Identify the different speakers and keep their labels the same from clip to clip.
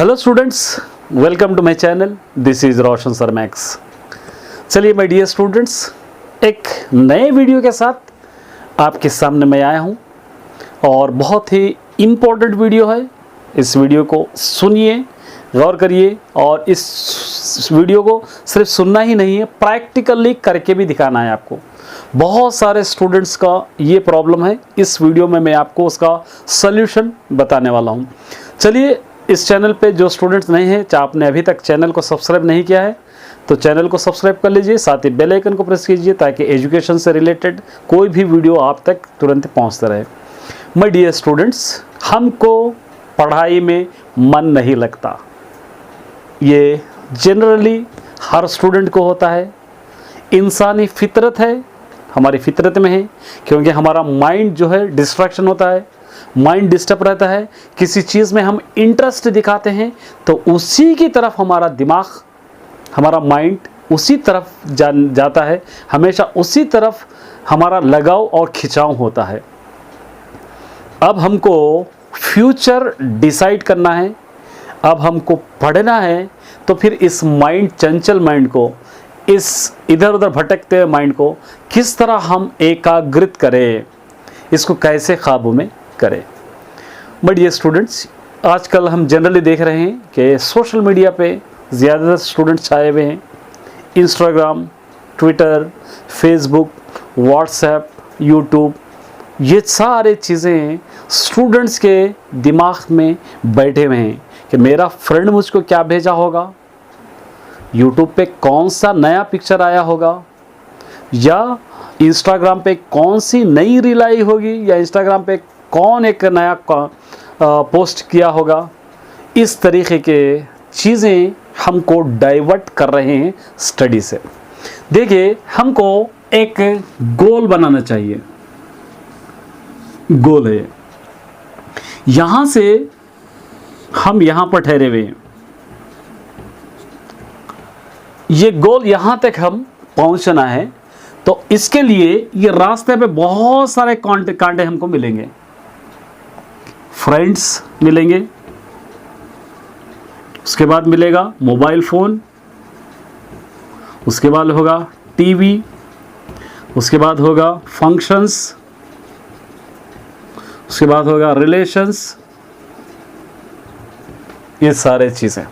Speaker 1: Hello students, welcome to my channel. This is Roshan sir Max. चलिए my dear students, एक नए video के साथ आपके सामने मैं आया हूं और बहुत ही इम्पोर्टेंट वीडियो है। इस वीडियो को सुनिए, गौर करिए और इस वीडियो को सिर्फ सुनना ही नहीं है, प्रैक्टिकली करके भी दिखाना है आपको। बहुत सारे स्टूडेंट्स का ये प्रॉब्लम है। इस वीडियो में मैं आपको उसका सल्यूशन बताने वाला हूँ। चलिए, इस चैनल पे जो स्टूडेंट्स नहीं हैं, चाहे आपने अभी तक चैनल को सब्सक्राइब नहीं किया है तो चैनल को सब्सक्राइब कर लीजिए, साथ ही बेल आइकन को प्रेस कीजिए ताकि एजुकेशन से रिलेटेड कोई भी वीडियो आप तक तुरंत पहुंचता रहे। माय डियर स्टूडेंट्स, हमको पढ़ाई में मन नहीं लगता, ये जनरली हर स्टूडेंट को होता है। इंसानी फितरत है, हमारी फितरत में है, क्योंकि हमारा माइंड जो है डिस्ट्रैक्शन होता है, माइंड डिस्टर्ब रहता है। किसी चीज़ में हम इंटरेस्ट दिखाते हैं तो उसी की तरफ हमारा दिमाग, हमारा माइंड उसी तरफ जाता है, हमेशा उसी तरफ हमारा लगाव और खिंचाव होता है। अब हमको फ्यूचर डिसाइड करना है, अब हमको पढ़ना है, तो फिर इस माइंड, चंचल माइंड को, इस इधर उधर भटकते हुए माइंड को किस तरह हम एकाग्रित करें, इसको कैसे काबू में करें। बट ये स्टूडेंट्स, आजकल हम जनरली देख रहे हैं कि सोशल मीडिया पे ज़्यादातर स्टूडेंट्स छाए हुए हैं। Instagram, Twitter, Facebook, WhatsApp, YouTube, ये सारे चीज़ें स्टूडेंट्स के दिमाग में बैठे हुए हैं कि मेरा फ्रेंड मुझको क्या भेजा होगा, यूट्यूब पे कौन सा नया पिक्चर आया होगा, या इंस्टाग्राम पे कौन सी नई रील आई होगी, या इंस्टाग्राम पे कौन एक नया पोस्ट किया होगा। इस तरीके के चीज़ें हमको डाइवर्ट कर रहे हैं स्टडी से। देखिए, हमको एक गोल बनाना चाहिए। गोल है, यहाँ से हम यहाँ पर ठहरे हुए हैं, ये गोल यहाँ तक हम पहुँचना है, तो इसके लिए ये रास्ते पे बहुत सारे कांटे हमको मिलेंगे। फ्रेंड्स मिलेंगे, उसके बाद मिलेगा मोबाइल फ़ोन, उसके बाद होगा टीवी, उसके बाद होगा फंक्शंस, उसके बाद होगा रिलेशंस। ये सारे चीज़ें,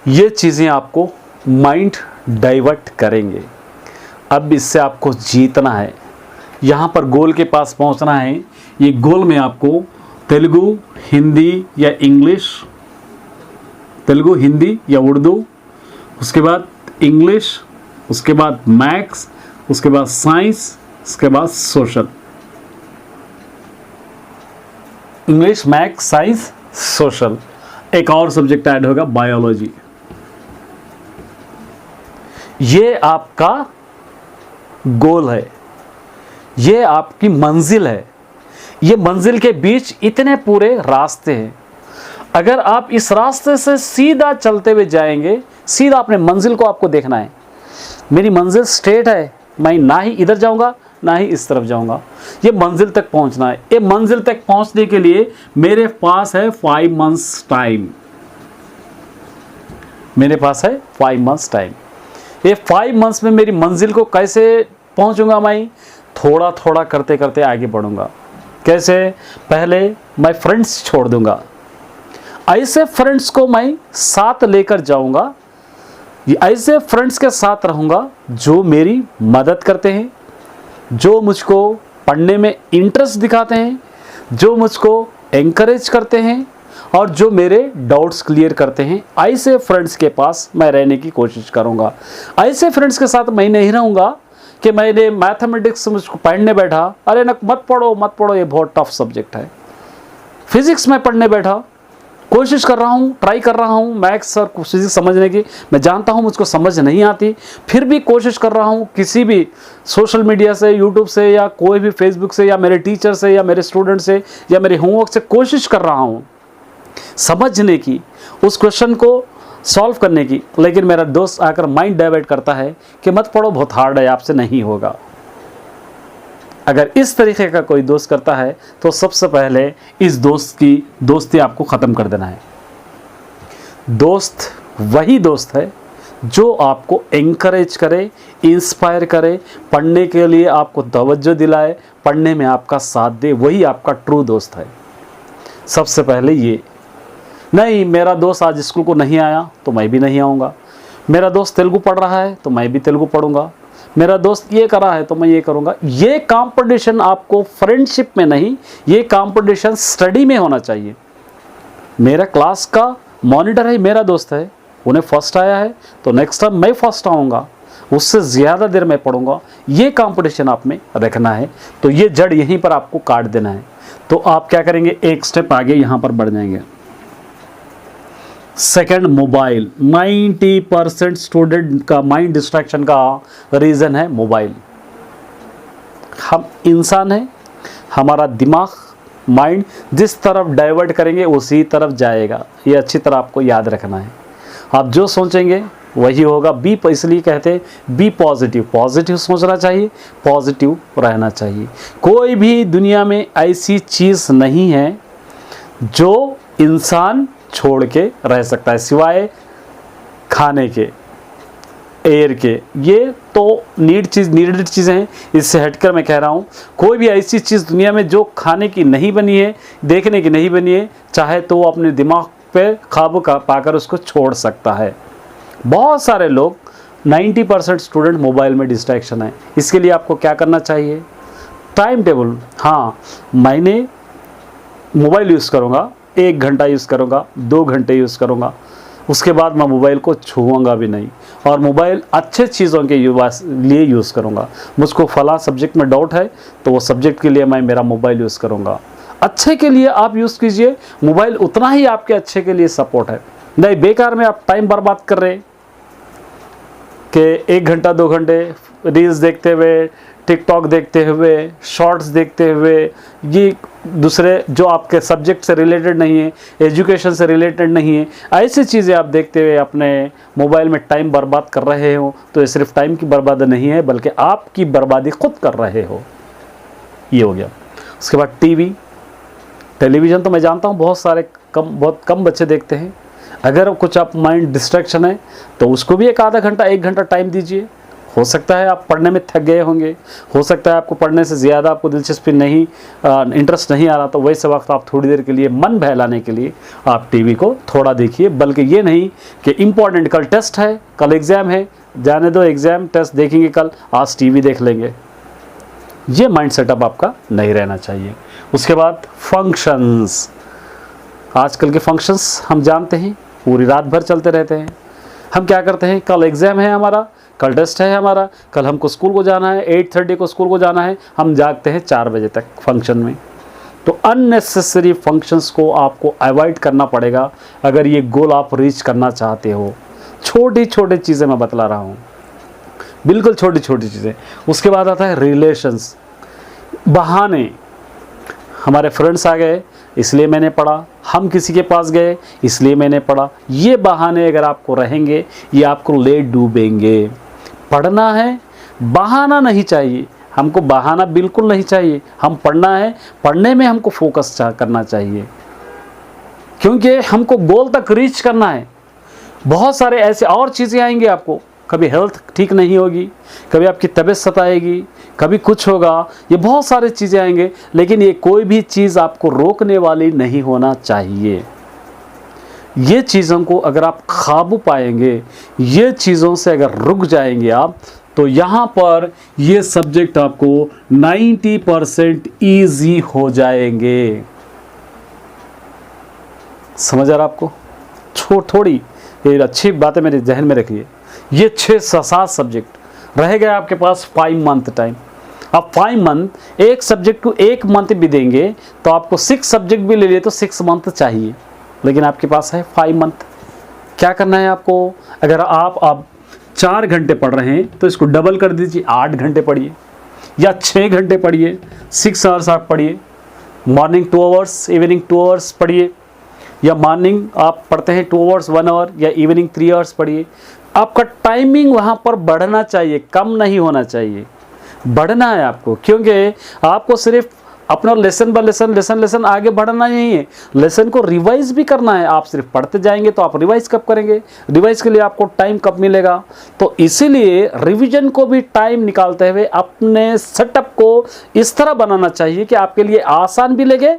Speaker 1: ये चीज़ें आपको माइंड डाइवर्ट करेंगे। अब इससे आपको जीतना है, यहाँ पर गोल के पास पहुँचना है। ये गोल में आपको तेलुगु, हिंदी या इंग्लिश, तेलुगु, हिंदी या उर्दू, उसके बाद इंग्लिश, उसके बाद मैथ्स, उसके बाद साइंस, उसके बाद social. English, maths, science, social, एक और सब्जेक्ट ऐड होगा बायोलॉजी। ये आपका गोल है, ये आपकी मंजिल है। ये मंजिल के बीच इतने पूरे रास्ते हैं। अगर आप इस रास्ते से सीधा चलते हुए जाएंगे, सीधा अपने मंजिल को आपको देखना है। मेरी मंजिल स्ट्रेट है, मैं ना ही इधर जाऊंगा ना ही इस तरफ जाऊंगा, ये मंजिल तक पहुंचना है। ये मंजिल तक पहुंचने के लिए मेरे पास है 5 मंथ्स टाइम। मेरे पास है 5 मंथ्स टाइम। ये 5 मंथ्स में मेरी मंजिल को कैसे पहुंचूंगा? मैं थोड़ा थोड़ा करते करते आगे बढ़ूंगा। कैसे? पहले मैं फ्रेंड्स छोड़ दूंगा, ऐसे फ्रेंड्स को मैं साथ लेकर जाऊंगा, ऐसे फ्रेंड्स के साथ रहूंगा जो मेरी मदद करते हैं, जो मुझको पढ़ने में इंटरेस्ट दिखाते हैं, जो मुझको एनकरेज करते हैं और जो मेरे डाउट्स क्लियर करते हैं। ऐसे फ्रेंड्स के पास मैं रहने की कोशिश करूंगा। ऐसे फ्रेंड्स के साथ मैं नहीं रहूंगा कि मैंने मैथमेटिक्स मुझको पढ़ने बैठा, अरे ना मत पढ़ो, ये बहुत टफ सब्जेक्ट है। फिजिक्स में पढ़ने बैठा, कोशिश कर रहा हूँ, ट्राई कर रहा हूँ मैथ्स और फिजिक्स समझने की, मैं जानता हूँ मुझको समझ नहीं आती, फिर भी कोशिश कर रहा हूँ किसी भी सोशल मीडिया से, यूट्यूब से, या कोई भी फेसबुक से, या मेरे टीचर से, या मेरे स्टूडेंट से, या मेरे होमवर्क से कोशिश कर रहा हूँ समझने की, उस क्वेश्चन को सॉल्व करने की। लेकिन मेरा दोस्त आकर माइंड डाइवर्ट करता है कि मत पढ़ो, बहुत हार्ड है, आपसे नहीं होगा। अगर इस तरीके का कोई दोस्त करता है तो सबसे पहले इस दोस्त की दोस्ती आपको ख़त्म कर देना है। दोस्त वही दोस्त है जो आपको एनकरेज करे, इंस्पायर करे, पढ़ने के लिए आपको तवज्जो दिलाए, पढ़ने में आपका साथ दे, वही आपका ट्रू दोस्त है। सबसे पहले ये नहीं, मेरा दोस्त आज स्कूल को नहीं आया तो मैं भी नहीं आऊँगा, मेरा दोस्त तेलुगु पढ़ रहा है तो मैं भी तेलुगु पढ़ूंगा, मेरा दोस्त ये कर रहा है तो मैं ये करूँगा। ये कंपटीशन आपको फ्रेंडशिप में नहीं, ये कंपटीशन स्टडी में होना चाहिए। मेरा क्लास का मॉनिटर है, मेरा दोस्त है, उन्हें फर्स्ट आया है तो नेक्स्ट टाइम मैं फर्स्ट आऊँगा, उससे ज़्यादा देर मैं पढ़ूंगा। ये कंपटीशन आप में रखना है। तो ये जड़ यहीं पर आपको काट देना है। तो आप क्या करेंगे, एक स्टेप आगे यहाँ पर बढ़ जाएंगे। Second, mobile. 90% स्टूडेंट का माइंड डिस्ट्रैक्शन का रीज़न है मोबाइल। हम इंसान हैं, हमारा दिमाग, माइंड जिस तरफ डाइवर्ट करेंगे उसी तरफ जाएगा। ये अच्छी तरह आपको याद रखना है। आप जो सोचेंगे वही होगा। इसलिए कहते हैं बी पॉजिटिव। पॉजिटिव सोचना चाहिए, पॉजिटिव रहना चाहिए। कोई भी दुनिया में ऐसी चीज़ नहीं है जो इंसान छोड़ के रह सकता है सिवाय खाने के, एयर के। ये तो नीडेड चीज़ें हैं। इससे हटकर मैं कह रहा हूँ, कोई भी ऐसी चीज़ दुनिया में जो खाने की नहीं बनी है, देखने की नहीं बनी है, चाहे तो वो अपने दिमाग पे काबू पाकर उसको छोड़ सकता है। बहुत सारे लोग 90% स्टूडेंट मोबाइल में डिस्ट्रैक्शन है। इसके लिए आपको क्या करना चाहिए, टाइम टेबल। हाँ, मैंने मोबाइल यूज़ करूँगा, 1 घंटा यूज़ करूँगा, 2 घंटे यूज़ करूँगा, उसके बाद मैं मोबाइल को छूऊंगा भी नहीं। और मोबाइल अच्छे चीज़ों के लिए यूज़ करूँगा। मुझको फला सब्जेक्ट में डाउट है तो वो सब्जेक्ट के लिए मैं मेरा मोबाइल यूज़ करूँगा। अच्छे के लिए आप यूज़ कीजिए, मोबाइल उतना ही आपके अच्छे के लिए सपोर्ट है। नहीं बेकार में आप टाइम बर्बाद कर रहे हैं कि 1 घंटा 2 घंटे रील्स देखते हुए, टिकटॉक देखते हुए, शॉर्ट्स देखते हुए, ये दूसरे जो आपके सब्जेक्ट से रिलेटेड नहीं है, एजुकेशन से रिलेटेड नहीं है, ऐसी चीज़ें आप देखते हुए अपने मोबाइल में टाइम बर्बाद कर रहे हो, तो ये सिर्फ टाइम की बर्बादी नहीं है बल्कि आपकी बर्बादी खुद कर रहे हो। ये हो गया। उसके बाद टेलीविज़न तो मैं जानता हूँ बहुत कम बच्चे देखते हैं। अगर कुछ आप माइंड डिस्ट्रैक्शन है तो उसको भी एक आधा घंटा 1 घंटा टाइम दीजिए। हो सकता है आप पढ़ने में थक गए होंगे, हो सकता है आपको पढ़ने से ज़्यादा आपको दिलचस्पी नहीं, इंटरेस्ट नहीं आ रहा, तो वैसे वक्त आप थोड़ी देर के लिए मन बहलाने के लिए आप टीवी को थोड़ा देखिए। बल्कि ये नहीं कि इम्पॉर्टेंट कल टेस्ट है, कल एग्ज़ाम है, जाने दो एग्ज़ाम टेस्ट देखेंगे कल, आज टीवी देख लेंगे। ये माइंड सेटअप आपका नहीं रहना चाहिए। उसके बाद फंक्शंस। आजकल के फंक्शंस हम जानते हैं, पूरी रात भर चलते रहते हैं। हम क्या करते हैं, कल एग्ज़ाम है हमारा, कल टेस्ट है हमारा, कल हमको स्कूल को जाना है, 8:30 को स्कूल को जाना है, हम जागते हैं 4 बजे तक फंक्शन में। तो अननेसेसरी फंक्शंस को आपको अवॉइड करना पड़ेगा अगर ये गोल आप रीच करना चाहते हो। छोटी छोटी चीज़ें मैं बतला रहा हूँ, बिल्कुल छोटी छोटी चीज़ें। उसके बाद आता है रिलेशंस, बहाने। हमारे फ्रेंड्स आ गए इसलिए मैंने पढ़ा, हम किसी के पास गए इसलिए मैंने पढ़ा। ये बहाने अगर आपको रहेंगे ये आपको ले डूबेंगे। पढ़ना है, बहाना नहीं चाहिए, हमको बहाना बिल्कुल नहीं चाहिए। हम पढ़ना है, पढ़ने में हमको फोकस करना चाहिए, क्योंकि हमको गोल तक रीच करना है। बहुत सारे ऐसे और चीज़ें आएंगी आपको, कभी हेल्थ ठीक नहीं होगी, कभी आपकी तबीयत सताएगी, कभी कुछ होगा, ये बहुत सारी चीज़ें आएंगे, लेकिन ये कोई भी चीज़ आपको रोकने वाली नहीं होना चाहिए। ये चीज़ों को अगर आप काबू पाएंगे, ये चीज़ों से अगर रुक जाएंगे आप, तो यहाँ पर ये सब्जेक्ट आपको 90% ईजी हो जाएंगे। समझ आ रहा आपको? थोड़ी ये अच्छी बातें मेरे जहन में रखिए। ये 6 से 7 सब्जेक्ट रह गए आपके पास 5 मंथ टाइम। अब 5 मंथ, एक सब्जेक्ट को 1 मंथ भी देंगे तो आपको 6 सब्जेक्ट भी ले लिए तो 6 मंथ चाहिए, लेकिन आपके पास है 5 मंथ। क्या करना है आपको, अगर आप 4 घंटे पढ़ रहे हैं तो इसको डबल कर दीजिए, 8 घंटे पढ़िए या 6 घंटे पढ़िए, 6 आवर्स आप पढ़िए। मॉर्निंग 2 आवर्स, इवनिंग 2 आवर्स पढ़िए, या मॉर्निंग आप पढ़ते हैं 2 आवर्स 1 आवर, या इवनिंग 3 आवर्स पढ़िए। आपका टाइमिंग वहाँ पर बढ़ना चाहिए, कम नहीं होना चाहिए। बढ़ना है आपको, क्योंकि आपको सिर्फ अपना लेसन बाय लेसन आगे बढ़ना नहीं है, लेसन को रिवाइज भी करना है। आप सिर्फ पढ़ते जाएंगे तो आप रिवाइज कब करेंगे, रिवाइज के लिए आपको टाइम कब मिलेगा। तो इसीलिए रिवीजन को भी टाइम निकालते हुए अपने सेटअप को इस तरह बनाना चाहिए कि आपके लिए आसान भी लगे,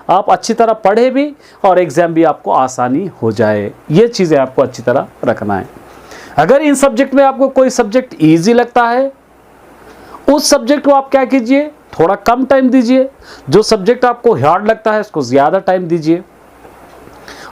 Speaker 1: आप अच्छी तरह पढ़े भी और एग्जाम भी आपको आसानी हो जाए। ये चीज़ें आपको अच्छी तरह रखना है। अगर इन सब्जेक्ट में आपको कोई सब्जेक्ट ईजी लगता है, उस सब्जेक्ट को आप क्या कीजिए, थोड़ा कम टाइम दीजिए। जो सब्जेक्ट आपको हार्ड लगता है उसको ज़्यादा टाइम दीजिए।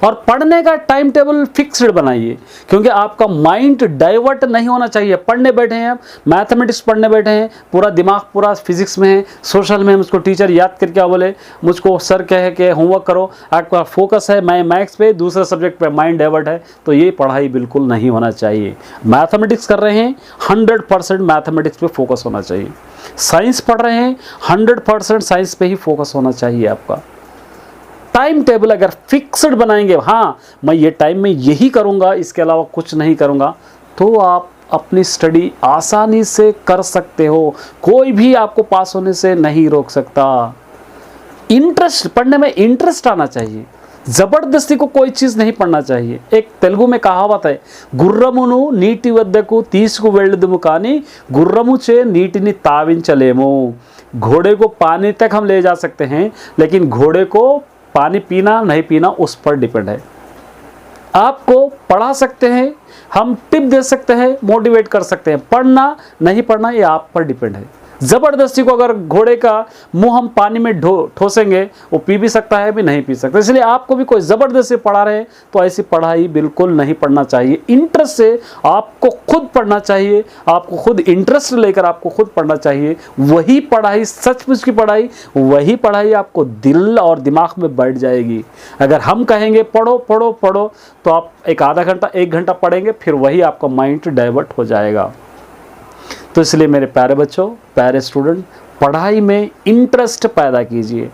Speaker 1: और पढ़ने का टाइम टेबल फिक्स्ड बनाइए, क्योंकि आपका माइंड डाइवर्ट नहीं होना चाहिए। पढ़ने बैठे हैं आप, मैथमेटिक्स पढ़ने बैठे हैं, पूरा दिमाग पूरा फिजिक्स में है, सोशल में मुझको टीचर याद करके क्या बोले, मुझको सर कहे कि होमवर्क करो, आपका फोकस है मैं मैथ्स पे, दूसरे सब्जेक्ट पे माइंड डाइवर्ट है, तो ये पढ़ाई बिल्कुल नहीं होना चाहिए। मैथमेटिक्स कर रहे हैं 100% मैथमेटिक्स पे फोकस होना चाहिए। साइंस पढ़ रहे हैं 100% साइंस पे ही फोकस होना चाहिए आपका। टाइम टेबल अगर फिक्स्ड बनाएंगे, हाँ मैं ये टाइम में यही करूँगा, इसके अलावा कुछ नहीं करूँगा, तो आप अपनी स्टडी आसानी से कर सकते हो। कोई भी आपको पास होने से नहीं रोक सकता। इंटरेस्ट, पढ़ने में इंटरेस्ट आना चाहिए, ज़बरदस्ती को कोई चीज़ नहीं पढ़ना चाहिए। एक तेलुगु में कहावत है, गुर्रमुनु नीति वद्दకు తీసుకువెళ్ళదుము కానీ गुर्रमु चे नीटिनि ताविंचलेमु। घोड़े को पानी तक हम ले जा सकते हैं, लेकिन घोड़े को पानी पीना नहीं पीना उस पर डिपेंड है। आपको पढ़ा सकते हैं, हम टिप दे सकते हैं, मोटिवेट कर सकते हैं, पढ़ना नहीं पढ़ना ये आप पर डिपेंड है। ज़बरदस्ती को अगर घोड़े का मुंह हम पानी में ठोसेंगे, वो पी भी सकता है भी नहीं पी सकता। इसलिए आपको भी कोई ज़बरदस्ती पढ़ा रहे तो ऐसी पढ़ाई बिल्कुल नहीं पढ़ना चाहिए। इंटरेस्ट से आपको खुद पढ़ना चाहिए, आपको खुद इंटरेस्ट लेकर आपको खुद पढ़ना चाहिए। वही पढ़ाई सचमुच की पढ़ाई, वही पढ़ाई आपको दिल और दिमाग में बैठ जाएगी। अगर हम कहेंगे पढ़ो पढ़ो पढ़ो, तो आप एक आधा घंटा 1 घंटा पढ़ेंगे, फिर वही आपका माइंड डाइवर्ट हो जाएगा। तो इसलिए मेरे प्यारे बच्चों, प्यारे स्टूडेंट, पढ़ाई में इंटरेस्ट पैदा कीजिए।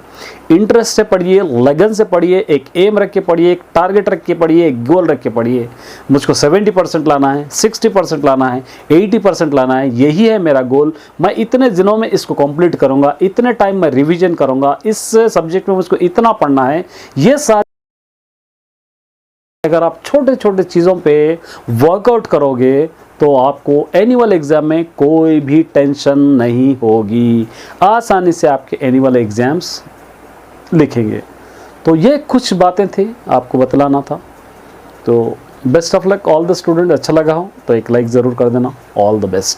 Speaker 1: इंटरेस्ट से पढ़िए, लगन से पढ़िए, एक एम रख के पढ़िए, एक टारगेट रख के पढ़िए, एक गोल रख के पढ़िए। मुझको 70% लाना है, 60% लाना है, 80% लाना है, यही है मेरा गोल। मैं इतने दिनों में इसको कंप्लीट करूँगा, इतने टाइम में रिविजन करूँगा, इस सब्जेक्ट में मुझको इतना पढ़ना है। ये सारे अगर आप छोटे छोटे चीज़ों पे वर्कआउट करोगे तो आपको एनुअल एग्ज़ाम में कोई भी टेंशन नहीं होगी। आसानी से आपके एनुअल एग्ज़ाम्स लिखेंगे। तो ये कुछ बातें थी आपको बतलाना था। तो best of luck all the student. अच्छा लगा हो तो एक लाइक ज़रूर कर देना। All the best.